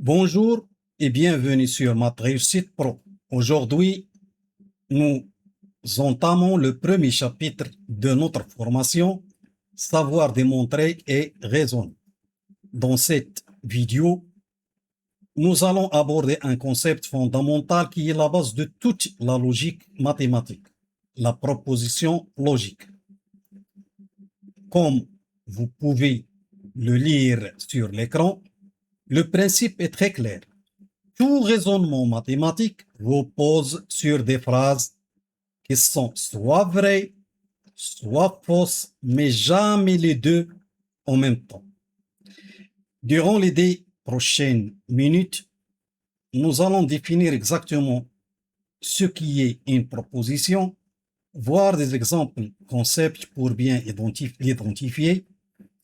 Bonjour et bienvenue sur Math Réussite Pro. Aujourd'hui, nous entamons le premier chapitre de notre formation Savoir démontrer et raisonner. Dans cette vidéo, nous allons aborder un concept fondamental qui est la base de toute la logique mathématique, la proposition logique. Comme vous pouvez le lire sur l'écran, le principe est très clair. Tout raisonnement mathématique repose sur des phrases qui sont soit vraies, soit fausses, mais jamais les deux en même temps. Durant les 10 prochaines minutes, nous allons définir exactement ce qui est une proposition, voir des exemples concepts pour bien l'identifier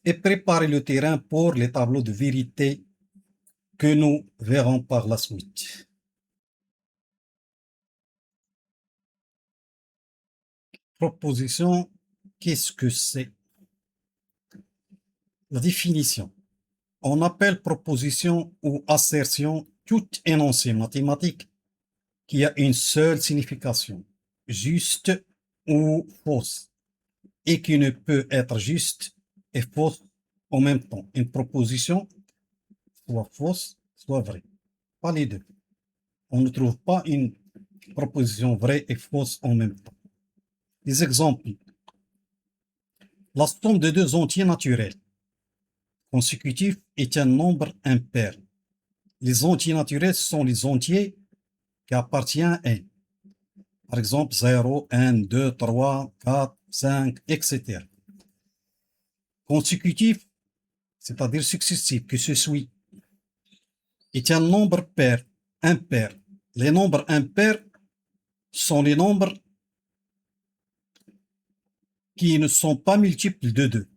et préparer le terrain pour les tableaux de vérité que nous verrons par la suite. Proposition, qu'est-ce que c'est? La définition. On appelle proposition ou assertion tout énoncé mathématique qui a une seule signification, juste ou fausse, et qui ne peut être juste et fausse en même temps. Une proposition, soit fausse, soit vraie. Pas les deux. On ne trouve pas une proposition vraie et fausse en même temps. Des exemples. La somme de deux entiers naturels consécutifs est un nombre impair. Les entiers naturels sont les entiers qui appartiennent à n. Par exemple, 0, 1, 2, 3, 4, 5, etc. Consécutif, c'est-à-dire successif, que se suit, est un nombre pair, impair. Les nombres impairs sont les nombres qui ne sont pas multiples de 2.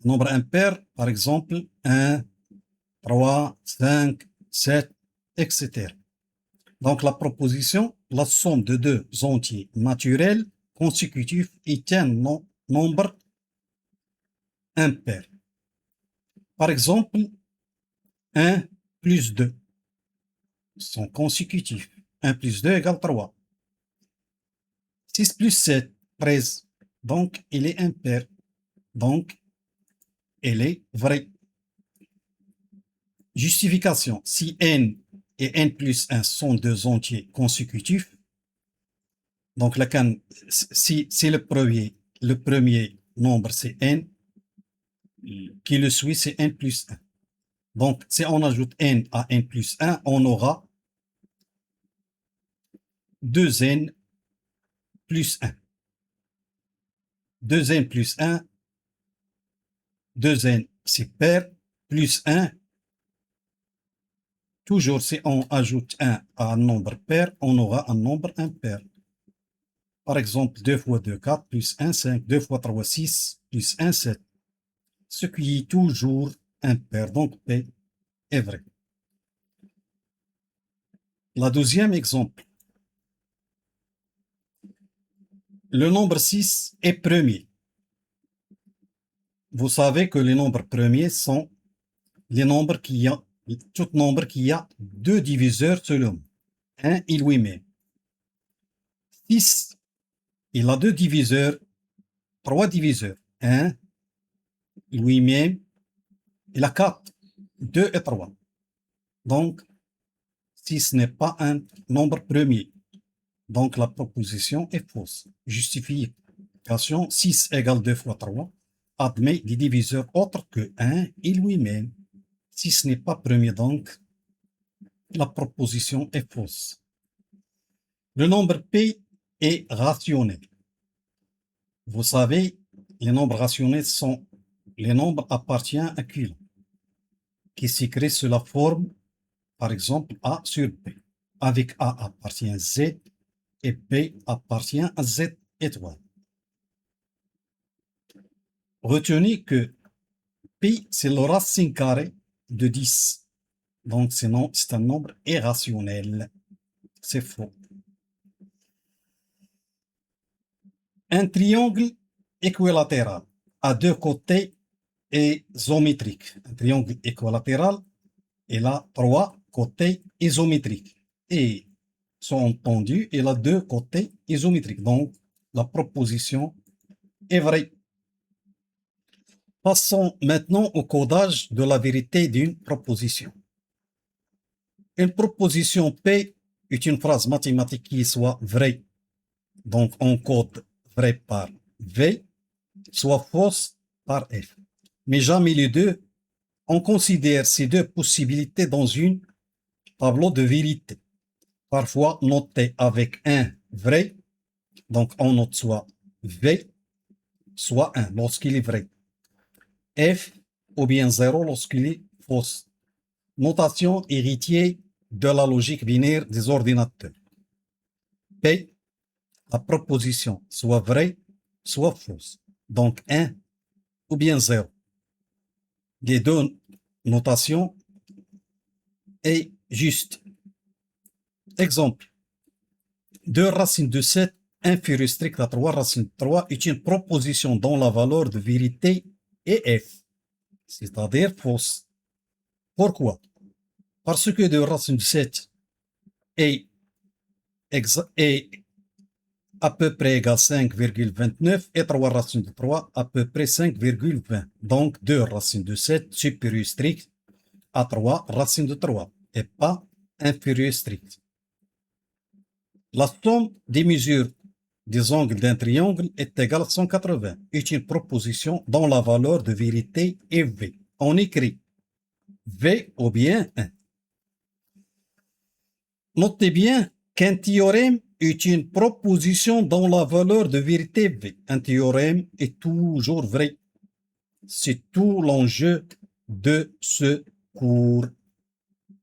Nombre impair, par exemple, 1, 3, 5, 7, etc. Donc, la proposition, la somme de deux entiers naturels consécutifs est un nombre impair. Par exemple, 1 plus 2 sont consécutifs. 1 plus 2 égale 3. 6 plus 7, 13. Donc, il est impair. Donc, il est vrai. Justification. Si n et n plus 1 sont deux entiers consécutifs, donc si le premier nombre c'est n, qui le suit c'est n plus 1. Donc, si on ajoute n à n plus 1, on aura 2n plus 1. 2n plus 1, 2n c'est pair, plus 1. Toujours, si on ajoute 1 à un nombre pair, on aura un nombre impair. Par exemple, 2 fois 2, 4, plus 1, 5, 2 fois 3, 6, plus 1, 7. Ce qui est toujours impair, donc P est vrai. La deuxième exemple. Le nombre 6 est premier. Vous savez que les nombres premiers sont les nombres tout nombre qui a deux diviseurs selon 1 et lui-même. 6, il a deux diviseurs, trois diviseurs. 1, lui-même, il a 4, 2 et 3. Donc, 6 n'est pas un nombre premier. Donc, la proposition est fausse. Justification, 6 égale 2 fois 3, admet des diviseurs autres que 1 et lui-même. 6 n'est pas premier, donc la proposition est fausse. Le nombre P est rationnel. Vous savez, les nombres rationnels sont les nombres appartiennent à Q, qui s'écrit sous la forme, par exemple, A sur P. Avec A appartient Z et P appartient à Z étoile. Retenez que Pi, c'est la racine carrée de 10. Donc, c'est un nombre irrationnel. C'est faux. Un triangle équilatéral à deux côtés est isométrique. Un triangle équilatéral, il a trois côtés isométriques. Et, sont entendus, il a deux côtés isométriques. Donc, la proposition est vraie. Passons maintenant au codage de la vérité d'une proposition. Une proposition P est une phrase mathématique qui soit vraie. Donc, on code vrai par V, soit fausse par F. Mais jamais les deux. On considère ces deux possibilités dans une tableau de vérité, parfois noté avec un vrai, donc on note soit V, soit 1 lorsqu'il est vrai, F ou bien 0 lorsqu'il est fausse. Notation héritière de la logique binaire des ordinateurs. P, la proposition soit vraie, soit fausse, donc 1 ou bien 0. Les deux notations est juste. Exemple. 2 racines de 7 inférieure stricte à 3 racines de 3 est une proposition dont la valeur de vérité est F, c'est-à-dire fausse. Pourquoi? Parce que 2 racines de 7 est à peu près égal à 5,29 et 3 racines de 3 à peu près 5,20. Donc 2 racines de 7 supérieure stricte à 3 racines de 3 et pas inférieure stricte. La somme des mesures des angles d'un triangle est égale à 180. Est une proposition dont la valeur de vérité est V. On écrit V ou bien 1. Notez bien qu'un théorème est une proposition dont la valeur de vérité est V. Un théorème est toujours vrai. C'est tout l'enjeu de ce cours.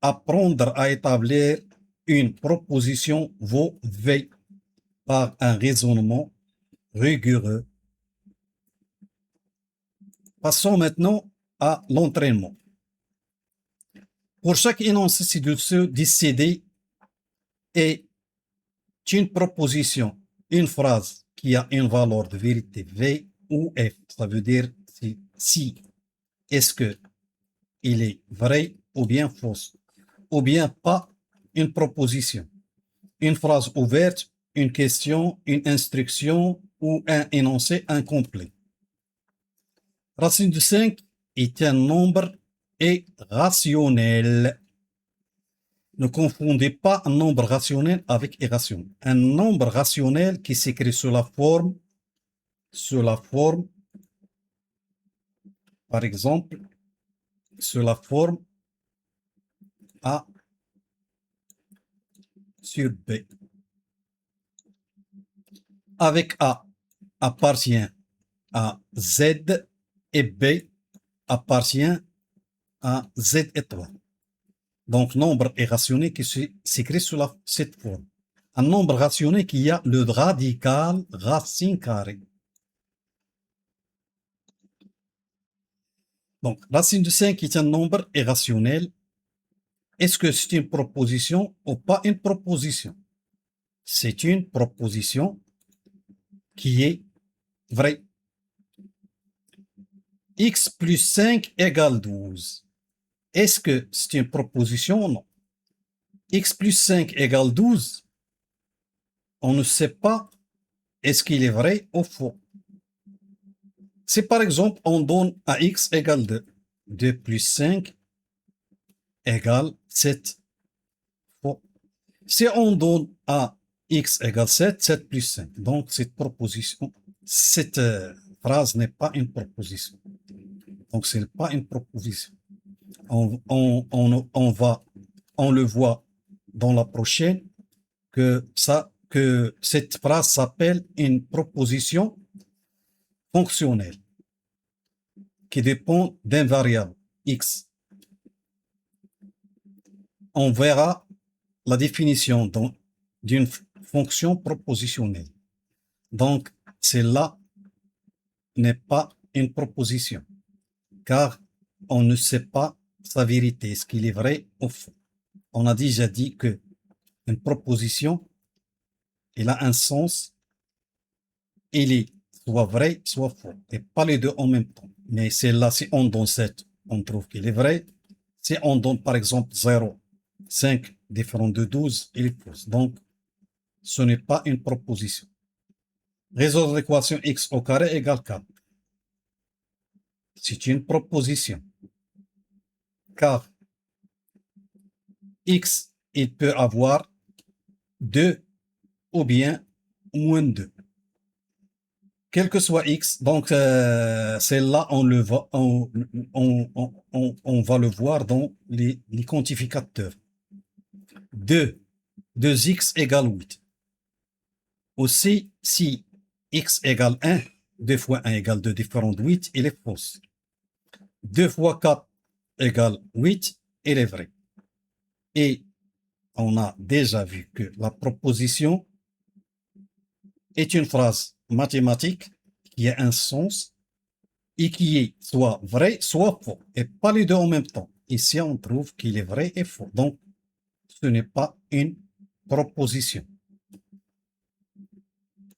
Apprendre à établir une proposition vaut V par un raisonnement rigoureux. Passons maintenant à l'entraînement. Pour chaque énoncé ci-dessous, décider est une proposition, une phrase qui a une valeur de vérité V ou F. Ça veut dire si est-ce que il est vrai ou bien fausse, ou bien pas une proposition, une phrase ouverte, une question, une instruction ou un énoncé incomplet. Racine de 5 est un nombre irrationnel. Ne confondez pas un nombre rationnel avec irrationnel. Un nombre rationnel qui s'écrit sous la forme, par exemple, sous la forme A sur B. Avec A appartient à Z et B appartient à Z étoile. Donc, nombre irrationnel qui s'écrit sous cette forme. Un nombre rationnel qui a le radical racine carrée. Donc, racine de 5 est un nombre irrationnel. Est-ce que c'est une proposition ou pas une proposition? C'est une proposition qui est vraie. X plus 5 égale 12. Est-ce que c'est une proposition ou non? X plus 5 égale 12. On ne sait pas est-ce qu'il est vrai ou faux. Si par exemple on donne à X égale 2, 2 plus 5 égale 7. Faux. Si on donne à X égale 7, 7 plus 5. Donc cette proposition, cette phrase n'est pas une proposition. Donc ce n'est pas une proposition. On le voit dans la prochaine que cette phrase s'appelle une proposition fonctionnelle qui dépend d'un variable x. On verra la définition d'une fonction propositionnelle. Donc, celle-là n'est pas une proposition, car on ne sait pas sa vérité, est-ce qu'il est vrai ou faux. On a déjà dit que une proposition, elle a un sens, il est soit vrai, soit faux, et pas les deux en même temps. Mais celle-là, si on donne 7, on trouve qu'il est vrai. Si on donne par exemple 0, 5 différent de 12, il est fausse. Donc, ce n'est pas une proposition. Résoudre l'équation x au carré égale 4. C'est une proposition. Car x, il peut avoir 2 ou bien moins 2. Quel que soit x, donc celle-là, on va le voir dans les quantificateurs. 2x égale 8. Aussi, si x égale 1, 2 fois 1 égale 2 différent de 8, il est fausse. 2 fois 4 égale 8, il est vrai. Et on a déjà vu que la proposition est une phrase mathématique qui a un sens et qui est soit vrai, soit faux, et pas les deux en même temps. Ici, on trouve qu'il est vrai et faux. Donc, ce n'est pas une proposition.